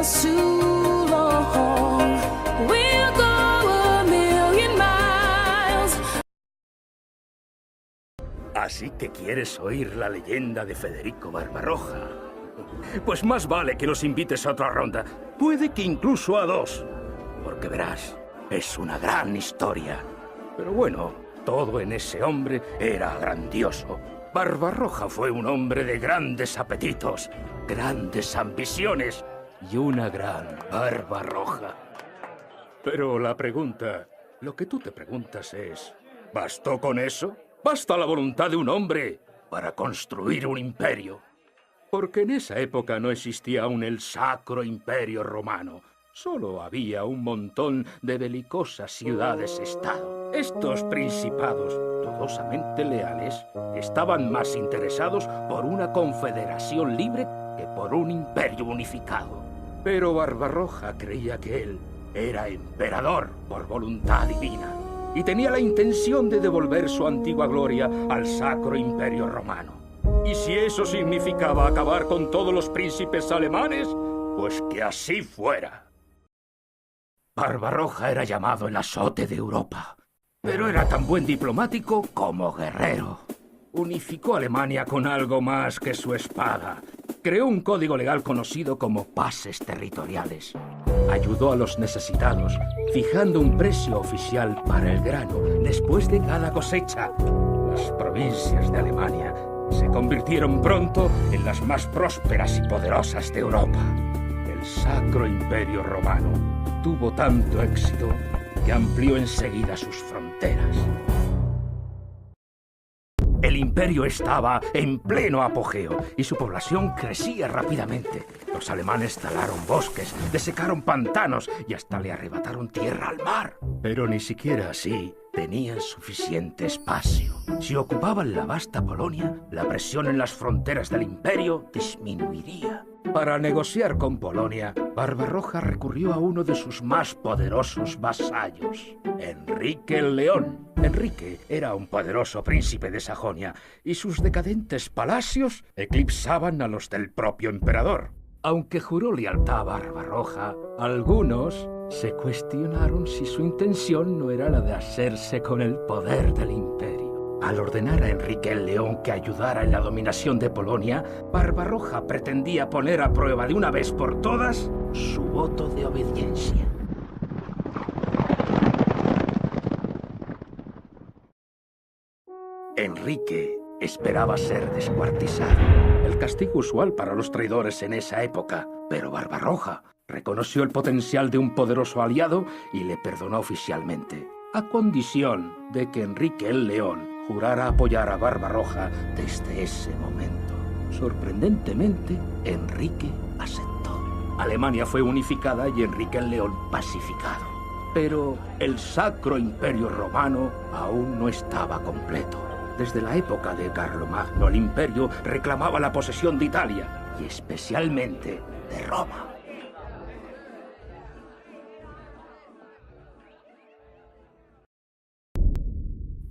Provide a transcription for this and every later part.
us too long. We'll go a million miles. ¿Así que quieres oír la leyenda de Federico Barbarroja? Pues más vale que nos invites a otra ronda. Puede que incluso a dos. Porque verás, es una gran historia. Pero bueno, todo en ese hombre era grandioso. Barbarroja fue un hombre de grandes apetitos, grandes ambiciones y una gran barba roja. Pero la pregunta, lo que tú te preguntas es, ¿bastó con eso? ¿Basta la voluntad de un hombre para construir un imperio? Porque en esa época no existía aún el Sacro Imperio Romano. Solo había un montón de belicosas ciudades-estado. Estos principados, dudosamente leales, estaban más interesados por una confederación libre que por un imperio unificado. Pero Barbarroja creía que él era emperador por voluntad divina y tenía la intención de devolver su antigua gloria al Sacro Imperio Romano. Y si eso significaba acabar con todos los príncipes alemanes, pues que así fuera. Barbarroja era llamado el azote de Europa, pero era tan buen diplomático como guerrero. Unificó Alemania con algo más que su espada. Creó un código legal conocido como pases territoriales. Ayudó a los necesitados, fijando un precio oficial para el grano después de cada cosecha. Las provincias de Alemania se convirtieron pronto en las más prósperas y poderosas de Europa. El Sacro Imperio Romano tuvo tanto éxito que amplió enseguida sus fronteras. El imperio estaba en pleno apogeo y su población crecía rápidamente. Los alemanes talaron bosques, desecaron pantanos y hasta le arrebataron tierra al mar. Pero ni siquiera así tenían suficiente espacio. Si ocupaban la vasta Polonia, la presión en las fronteras del imperio disminuiría. Para negociar con Polonia, Barbarroja recurrió a uno de sus más poderosos vasallos, Enrique el León. Enrique era un poderoso príncipe de Sajonia y sus decadentes palacios eclipsaban a los del propio emperador. Aunque juró lealtad a Barbarroja, algunos se cuestionaron si su intención no era la de hacerse con el poder del imperio. Al ordenar a Enrique el León que ayudara en la dominación de Polonia, Barbarroja pretendía poner a prueba de una vez por todas su voto de obediencia. Enrique esperaba ser descuartizado, el castigo usual para los traidores en esa época, pero Barbarroja reconoció el potencial de un poderoso aliado y le perdonó oficialmente, a condición de que Enrique el León jurara apoyar a Barbarroja desde ese momento. Sorprendentemente, Enrique aceptó. Alemania fue unificada y Enrique el León pacificado. Pero el Sacro Imperio Romano aún no estaba completo. Desde la época de Carlomagno, el imperio reclamaba la posesión de Italia y especialmente de Roma.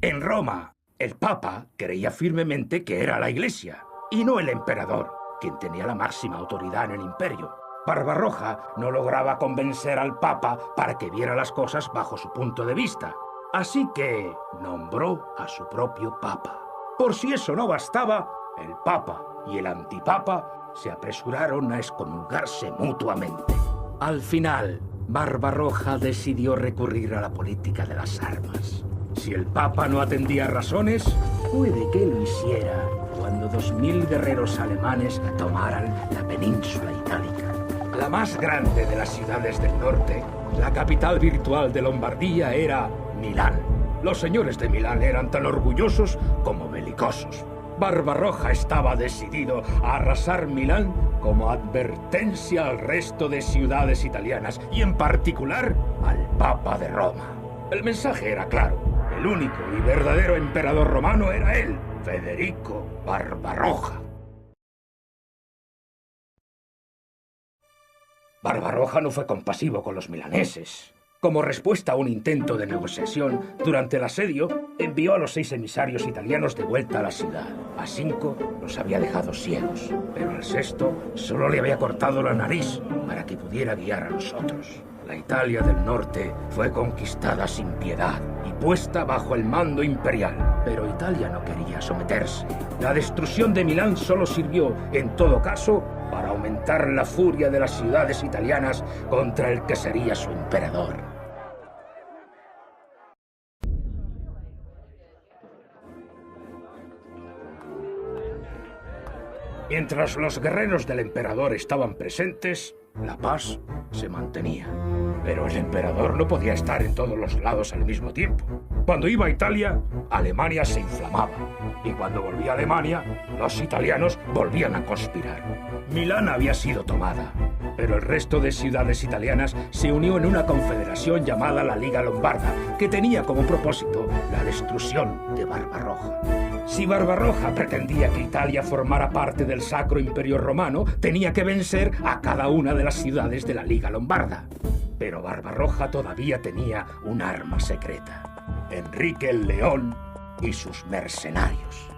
En Roma, el Papa creía firmemente que era la Iglesia, y no el emperador, quien tenía la máxima autoridad en el imperio. Barbarroja no lograba convencer al Papa para que viera las cosas bajo su punto de vista, así que nombró a su propio Papa. Por si eso no bastaba, el Papa y el antipapa se apresuraron a excomulgarse mutuamente. Al final, Barbarroja decidió recurrir a la política de las armas. Si el Papa no atendía razones, puede que lo hiciera cuando 2000 guerreros alemanes tomaran la península itálica. La más grande de las ciudades del norte, la capital virtual de Lombardía, era Milán. Los señores de Milán eran tan orgullosos como belicosos. Barbarroja estaba decidido a arrasar Milán como advertencia al resto de ciudades italianas y en particular al Papa de Roma. El mensaje era claro. El único y verdadero emperador romano era él, Federico Barbarroja. Barbarroja no fue compasivo con los milaneses. Como respuesta a un intento de negociación, durante el asedio, envió a los 6 emisarios italianos de vuelta a la ciudad. A 5 los había dejado ciegos, pero al 6º solo le había cortado la nariz para que pudiera guiar a los otros. La Italia del Norte fue conquistada sin piedad y puesta bajo el mando imperial, pero Italia no quería someterse. La destrucción de Milán solo sirvió, en todo caso, para aumentar la furia de las ciudades italianas contra el que sería su emperador. Mientras los guerreros del emperador estaban presentes, la paz se mantenía. Pero el emperador no podía estar en todos los lados al mismo tiempo. Cuando iba a Italia, Alemania se inflamaba. Y cuando volvía a Alemania, los italianos volvían a conspirar. Milán había sido tomada, pero el resto de ciudades italianas se unió en una confederación llamada la Liga Lombarda, que tenía como propósito la destrucción de Barbarroja. Si Barbarroja pretendía que Italia formara parte del Sacro Imperio Romano, tenía que vencer a cada una de las ciudades de la Liga Lombarda. Pero Barbarroja todavía tenía un arma secreta: Enrique el León y sus mercenarios.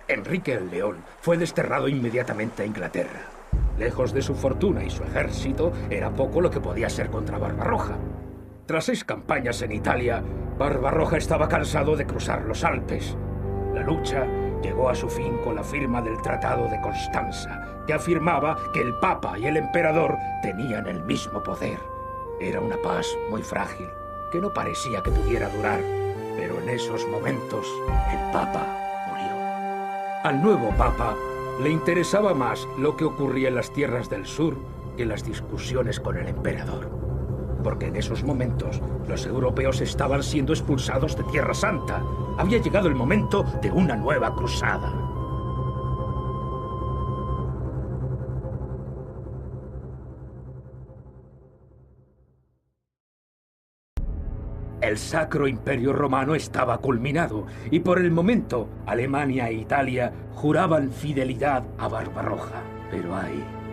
Enrique el León fue desterrado inmediatamente a Inglaterra. Lejos de su fortuna y su ejército, era poco lo que podía hacer contra Barbarroja. Tras 6 campañas en Italia, Barbarroja estaba cansado de cruzar los Alpes. La lucha llegó a su fin con la firma del Tratado de Constanza, que afirmaba que el Papa y el Emperador tenían el mismo poder. Era una paz muy frágil, que no parecía que pudiera durar, pero en esos momentos el Papa murió. Al nuevo Papa le interesaba más lo que ocurría en las tierras del sur que las discusiones con el Emperador. Porque en esos momentos los europeos estaban siendo expulsados de Tierra Santa. Había llegado el momento de una nueva cruzada. El Sacro Imperio Romano estaba culminado y por el momento Alemania e Italia juraban fidelidad a Barbarroja. Pero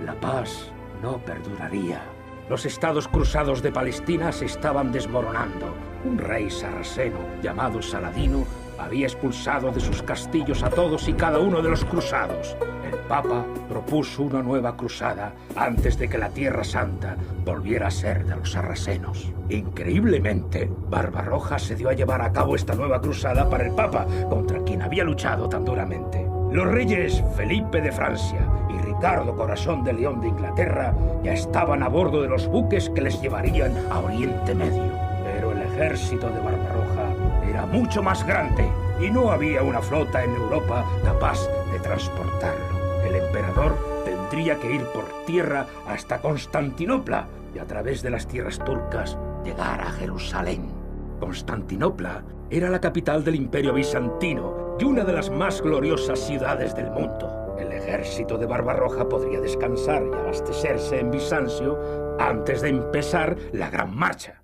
la paz no perduraría. Los estados cruzados de Palestina se estaban desmoronando. Un rey sarraceno llamado Saladino había expulsado de sus castillos a todos y cada uno de los cruzados. El Papa propuso una nueva cruzada antes de que la Tierra Santa volviera a ser de los sarracenos. Increíblemente, Barbarroja se dio a llevar a cabo esta nueva cruzada para el Papa, contra quien había luchado tan duramente. Los reyes Felipe de Francia y Ricardo Corazón de León de Inglaterra ya estaban a bordo de los buques que les llevarían a Oriente Medio. Pero el ejército de Barbarroja era mucho más grande y no había una flota en Europa capaz de transportarlo. El emperador tendría que ir por tierra hasta Constantinopla y a través de las tierras turcas llegar a Jerusalén. Constantinopla era la capital del Imperio Bizantino y una de las más gloriosas ciudades del mundo. El ejército de Barbarroja podría descansar y abastecerse en Bizancio antes de empezar la Gran Marcha.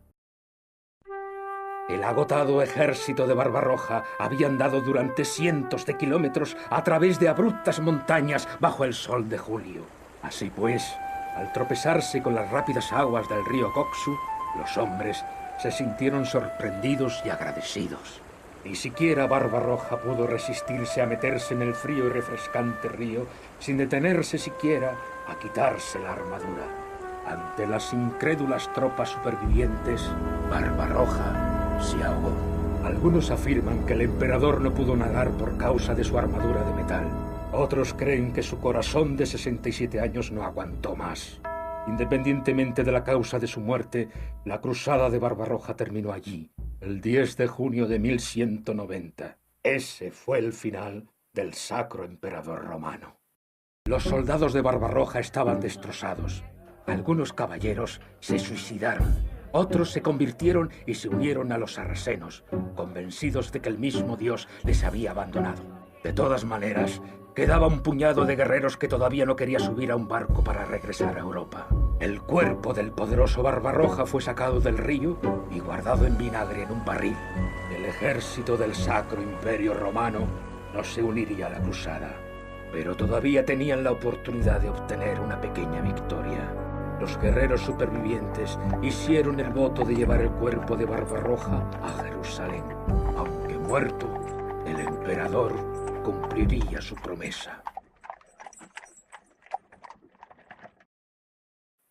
El agotado ejército de Barbarroja había andado durante cientos de kilómetros a través de abruptas montañas bajo el sol de julio. Así pues, al tropezarse con las rápidas aguas del río Coxu, los hombres se sintieron sorprendidos y agradecidos. Ni siquiera Barbarroja pudo resistirse a meterse en el frío y refrescante río sin detenerse siquiera a quitarse la armadura. Ante las incrédulas tropas supervivientes, Barbarroja se ahogó. Algunos afirman que el emperador no pudo nadar por causa de su armadura de metal. Otros creen que su corazón de 67 años no aguantó más. Independientemente de la causa de su muerte, la cruzada de Barbarroja terminó allí, el 10 de junio de 1190. Ese fue el final del Sacro Emperador Romano. Los soldados de Barbarroja estaban destrozados. Algunos caballeros se suicidaron. Otros se convirtieron y se unieron a los sarracenos, convencidos de que el mismo Dios les había abandonado. De todas maneras, quedaba un puñado de guerreros que todavía no quería subir a un barco para regresar a Europa. El cuerpo del poderoso Barbarroja fue sacado del río y guardado en vinagre en un barril. El ejército del Sacro Imperio Romano no se uniría a la cruzada. Pero todavía tenían la oportunidad de obtener una pequeña victoria. Los guerreros supervivientes hicieron el voto de llevar el cuerpo de Barbarroja a Jerusalén. Aunque muerto, el emperador cumpliría su promesa.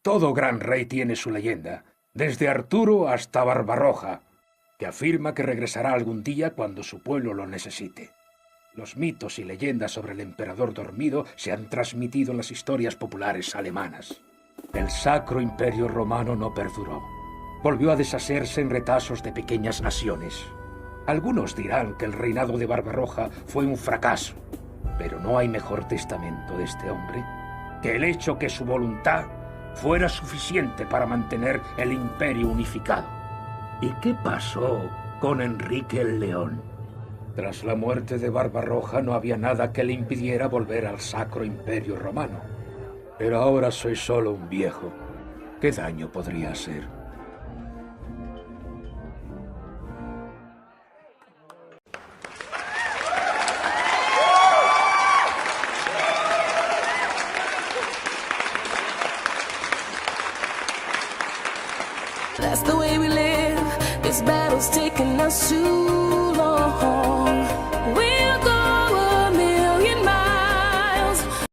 Todo gran rey tiene su leyenda, desde Arturo hasta Barbarroja, que afirma que regresará algún día cuando su pueblo lo necesite. Los mitos y leyendas sobre el emperador dormido se han transmitido en las historias populares alemanas. El Sacro Imperio Romano no perduró. Volvió a deshacerse en retazos de pequeñas naciones. Algunos dirán que el reinado de Barbarroja fue un fracaso, pero no hay mejor testamento de este hombre que el hecho que su voluntad fuera suficiente para mantener el imperio unificado. ¿Y qué pasó con Enrique el León? Tras la muerte de Barbarroja no había nada que le impidiera volver al Sacro Imperio Romano. Pero ahora soy solo un viejo. ¿Qué daño podría hacer? That's the way we live. This battle's taking us to